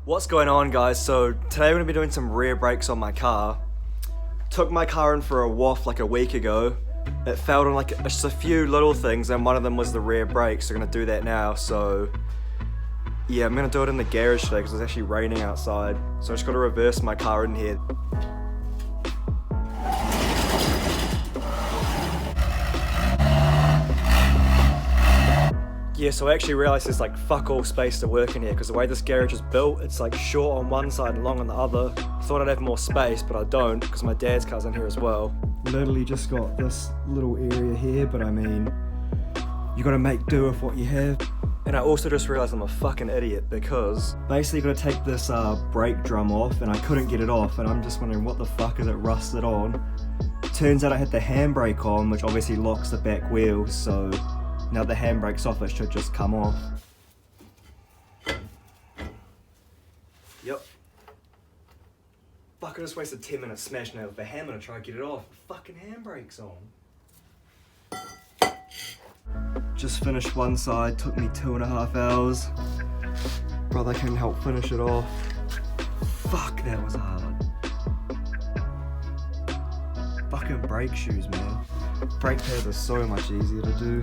What's going on, guys? So today we're going to be doing some rear brakes on my car. Took my car in for a waft like a week ago. It failed on like just a few little things, and one of them was the rear brakes. So we're going to do that now. So yeah, I'm going to do it in the garage today because it's actually raining outside. So I just got to reverse my car in here. Yeah, so I actually realised there's like fuck all space to work in here because the way this garage is built, it's like short on one side and long on the other. I thought I'd have more space, but I don't because my dad's car's in here as well. Literally just got this little area here, but I mean, you gotta make do with what you have. And I also just realised I'm a fucking idiot because basically you gotta take this brake drum off, and I couldn't get it off, and I'm just wondering what the fuck is it rusted on. Turns out I had the handbrake on, which obviously locks the back wheels, so now the handbrake's off, it should just come off. Yep. Fuck, I just wasted 10 minutes smashing it with a hammer to try and get it off. The fucking handbrake's on. Just finished one side, took me 2.5 hours. Brother couldn't help finish it off. Fuck, that was hard. Fucking brake shoes, man. Brake pads are so much easier to do.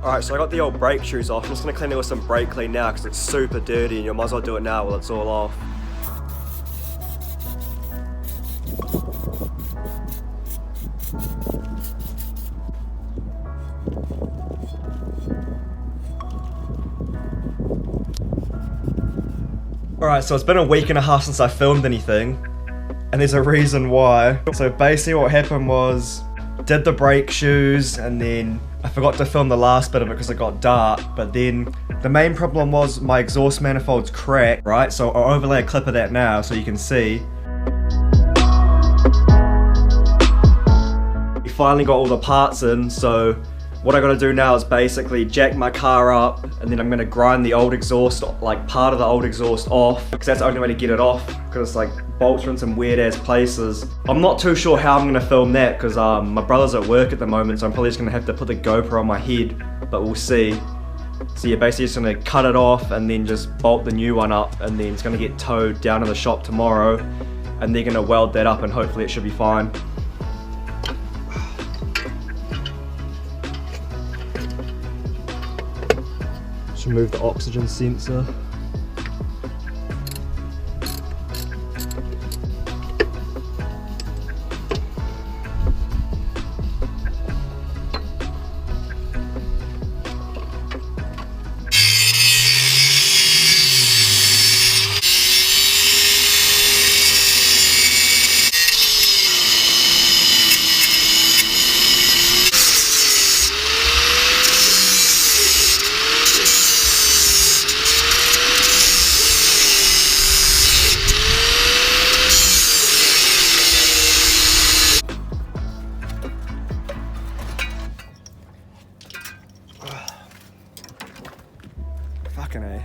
Alright, so I got the old brake shoes off. I'm just going to clean it with some brake clean now because it's super dirty and you might as well do it now while it's all off. Alright, so it's been a week and a half since I filmed anything, and there's a reason why. So basically what happened was, did the brake shoes, and then I forgot to film the last bit of it because it got dark, but then the main problem was my exhaust manifold's cracked, right? So I'll overlay a clip of that now so you can see. We finally got all the parts in, so what I gotta do now is basically jack my car up, and then I'm gonna grind the old exhaust, like part of the old exhaust off, because that's the only way to get it off, because it's like bolts are in some weird ass places. I'm not too sure how I'm gonna film that, because my brother's at work at the moment, so I'm probably just gonna have to put the GoPro on my head, but we'll see. So you're basically just gonna cut it off and then just bolt the new one up, and then it's gonna get towed down to the shop tomorrow, and they're gonna weld that up and hopefully it should be fine. Just remove the oxygen sensor. Fucking A.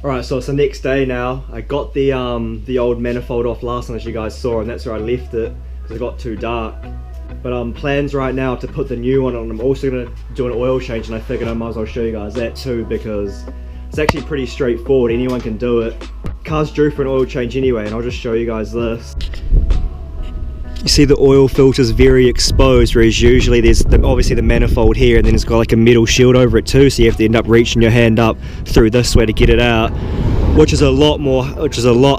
Alright, so it's the next day now. I got the old manifold off last night, as you guys saw, and that's where I left it because it got too dark. But plans right now to put the new one on. I'm also gonna do an oil change, and I figured I might as well show you guys that too because it's actually pretty straightforward. Anyone can do it. Car's due for an oil change anyway, and I'll just show you guys this. You see the oil filter's very exposed, whereas usually there's obviously the manifold here, and then it's got like a metal shield over it too, so you have to end up reaching your hand up through this way to get it out, which is a lot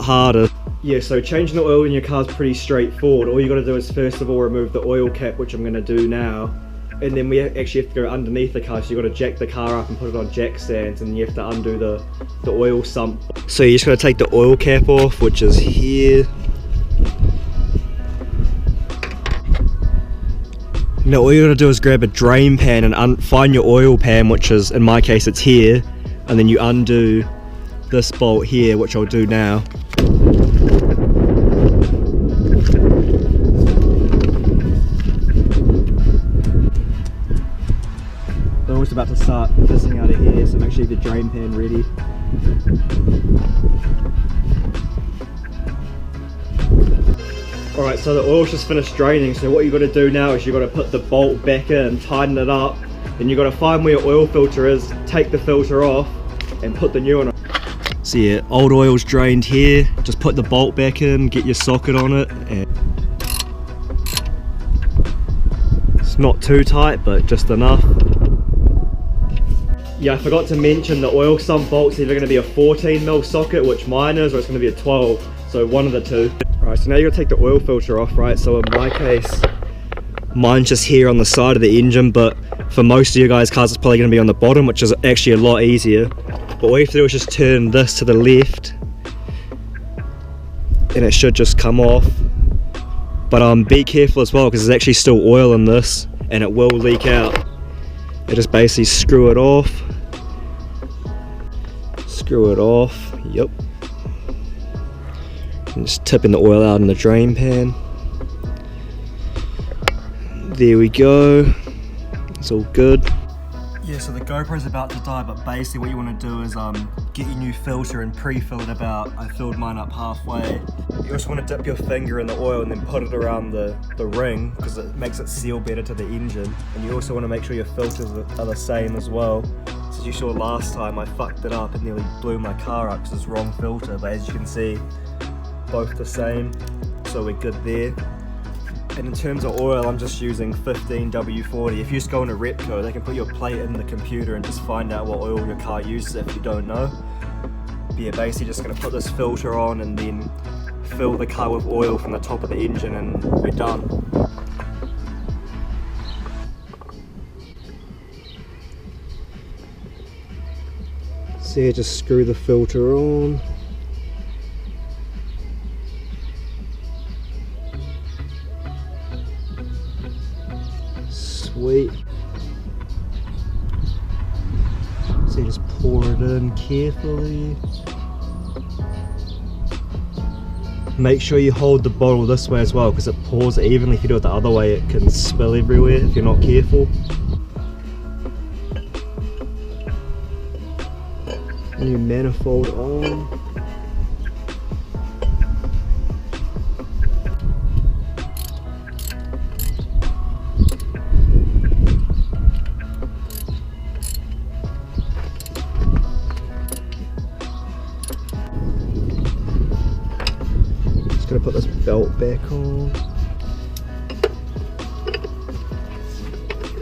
harder. Yeah, so changing the oil in your car is pretty straightforward. All you got to do is first of all remove the oil cap, which I'm going to do now, and then we actually have to go underneath the car, so you got to jack the car up and put it on jack stands, and you have to undo the oil sump. So you just got to take the oil cap off, which is here. Now all you gotta do is grab a drain pan and find your oil pan, which is, in my case, it's here, and then you undo this bolt here, which I'll do now. start pissing out of here, so make sure you have the drain pan ready. Alright, so the oil's just finished draining, so what you got to do now is you got to put the bolt back in, tighten it up, then you got to find where your oil filter is, take the filter off and put the new one on. So yeah, old oil's drained here, just put the bolt back in, get your socket on it, and it's not too tight but just enough. Yeah, I forgot to mention the oil sump bolt's either going to be a 14mm socket, which mine is, or it's going to be a 12, so one of the two. Right, so now you're going to take the oil filter off, right? So in my case, mine's just here on the side of the engine, but for most of you guys' cars it's probably going to be on the bottom, which is actually a lot easier. But all you have to do is just turn this to the left and it should just come off. But be careful as well, because there's actually still oil in this and it will leak out. You just basically screw it off. Screw it off, yep. And just tipping the oil out in the drain pan. There we go. It's all good. Yeah, so the GoPro's about to die, but basically what you want to do is get your new filter and pre-fill it about. I filled mine up halfway. You also want to dip your finger in the oil and then put it around the ring, because it makes it seal better to the engine. And you also want to make sure your filters are the same as well. So as you saw last time, I fucked it up and nearly blew my car up because it's wrong filter, but as you can see, both the same, so we're good there. And in terms of oil, I'm just using 15W40. If you just go into Repco, they can put your plate in the computer and just find out what oil your car uses if you don't know. But yeah, basically just gonna put this filter on and then fill the car with oil from the top of the engine and we're done. So yeah, just screw the filter on. Sweet. So you just pour it in carefully. Make sure you hold the bottle this way as well, because it pours evenly. If you do it the other way, it can spill everywhere if you're not careful. New manifold on. Gonna put this belt back on.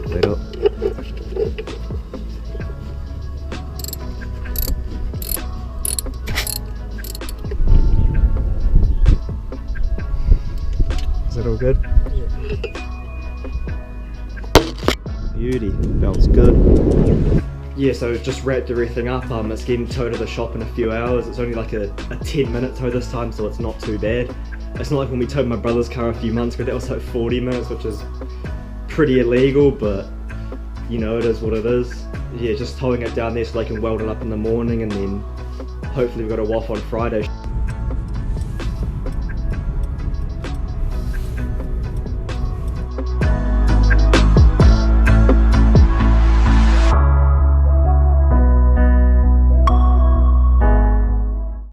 Wait up. Is that all good? Yeah. Beauty. Belt's good. Yeah, so just wrapped everything up. It's getting towed to the shop in a few hours. It's only like a 10-minute tow this time, so it's not too bad. It's not like when we towed my brother's car a few months ago, that was like 40 minutes, which is pretty illegal, but you know, it is what it is. Yeah, just towing it down there so they can weld it up in the morning, and then hopefully we've got a WOF on Friday.